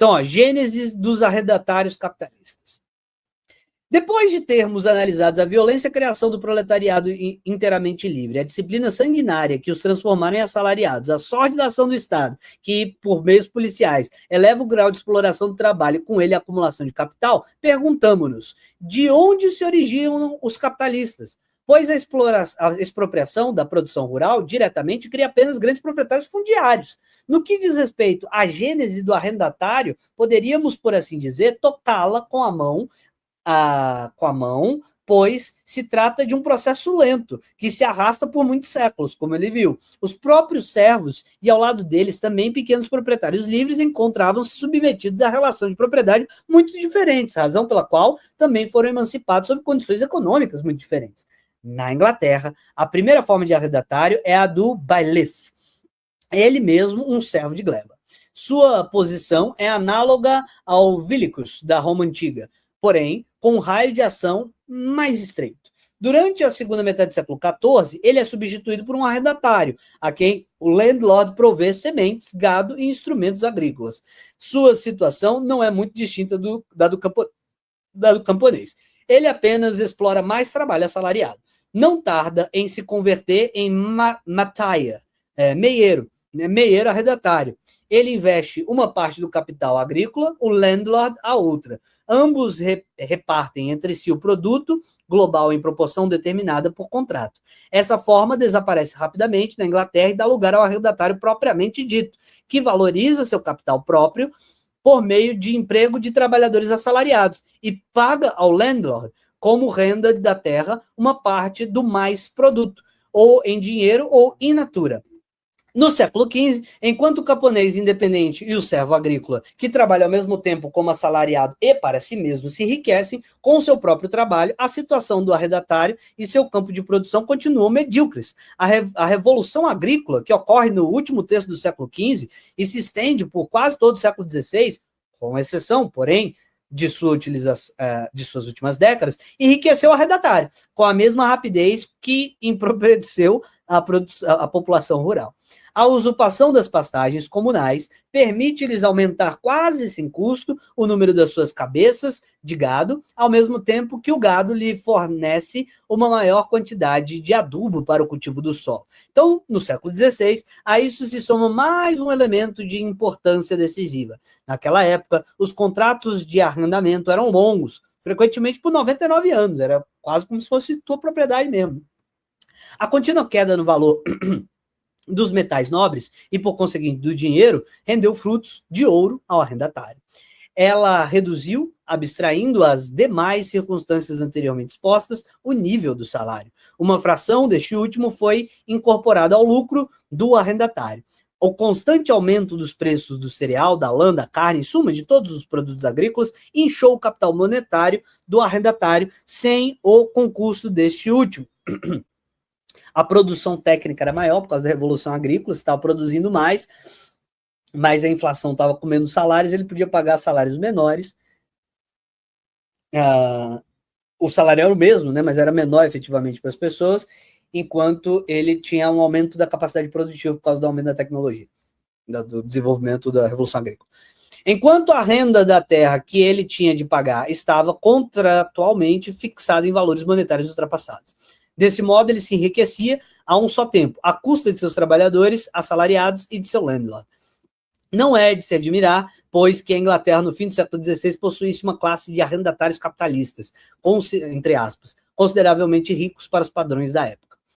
Então, ó, gênesis dos arrendatários capitalistas. Depois de termos analisado a violência e a criação do proletariado inteiramente livre, a disciplina sanguinária que os transformaram em assalariados, a sorte da ação do Estado, que, por meios policiais, eleva o grau de exploração do trabalho e, com ele, a acumulação de capital, perguntamos-nos, de onde se originam os capitalistas? Pois a expropriação da produção rural diretamente cria apenas grandes proprietários fundiários. No que diz respeito à gênese do arrendatário, poderíamos, por assim dizer, tocá-la com a mão, pois se trata de um processo lento, que se arrasta por muitos séculos, como ele viu. Os próprios servos, e ao lado deles também pequenos proprietários livres, encontravam-se submetidos a relação de propriedade muito diferentes, razão pela qual também foram emancipados sob condições econômicas muito diferentes. Na Inglaterra, a primeira forma de arrendatário é a do bailiff, ele mesmo um servo de gleba. Sua posição é análoga ao vilicus da Roma Antiga, porém, com um raio de ação mais estreito. Durante a segunda metade do século XIV, ele é substituído por um arrendatário, a quem o landlord provê sementes, gado e instrumentos agrícolas. Sua situação não é muito distinta da do camponês. Ele apenas explora mais trabalho assalariado. Não tarda em se converter em meieiro arrendatário. Ele investe uma parte do capital agrícola, o landlord a outra. Ambos repartem entre si o produto global em proporção determinada por contrato. Essa forma desaparece rapidamente na Inglaterra e dá lugar ao arrendatário propriamente dito, que valoriza seu capital próprio por meio de emprego de trabalhadores assalariados e paga ao landlord, como renda da terra, uma parte do mais produto, ou em dinheiro ou in natura. No século XV, enquanto o camponês independente e o servo agrícola, que trabalha ao mesmo tempo como assalariado e para si mesmo, se enriquecem com o seu próprio trabalho, a situação do arrendatário e seu campo de produção continuam medíocres. A revolução agrícola, que ocorre no último terço do século XV e se estende por quase todo o século XVI, com exceção, porém, de suas últimas décadas, enriqueceu o arrendatário, com a mesma rapidez que empobreceu a população rural. A usurpação das pastagens comunais permite-lhes aumentar quase sem custo o número das suas cabeças de gado, ao mesmo tempo que o gado lhe fornece uma maior quantidade de adubo para o cultivo do solo. Então, no século XVI, a isso se soma mais um elemento de importância decisiva. Naquela época, os contratos de arrendamento eram longos, frequentemente por 99 anos, era quase como se fosse tua propriedade mesmo. A contínua queda no valor dos metais nobres e, por conseguinte, do dinheiro, rendeu frutos de ouro ao arrendatário. Ela reduziu, abstraindo as demais circunstâncias anteriormente expostas, o nível do salário. Uma fração deste último foi incorporada ao lucro do arrendatário. O constante aumento dos preços do cereal, da lã, da carne, em suma, de todos os produtos agrícolas, inchou o capital monetário do arrendatário sem o concurso deste último. A produção técnica era maior por causa da Revolução Agrícola, estava produzindo mais, mas a inflação estava comendo salários, ele podia pagar salários menores. O salário era o mesmo, né, mas era menor efetivamente para as pessoas, enquanto ele tinha um aumento da capacidade produtiva por causa do aumento da tecnologia, do desenvolvimento da Revolução Agrícola. Enquanto a renda da terra que ele tinha de pagar estava contratualmente fixada em valores monetários ultrapassados. Desse modo, ele se enriquecia a um só tempo, à custa de seus trabalhadores, assalariados e de seu landlord. Não é de se admirar, pois que a Inglaterra, no fim do século XVI, possuísse uma classe de arrendatários capitalistas, entre aspas, consideravelmente ricos para os padrões da época.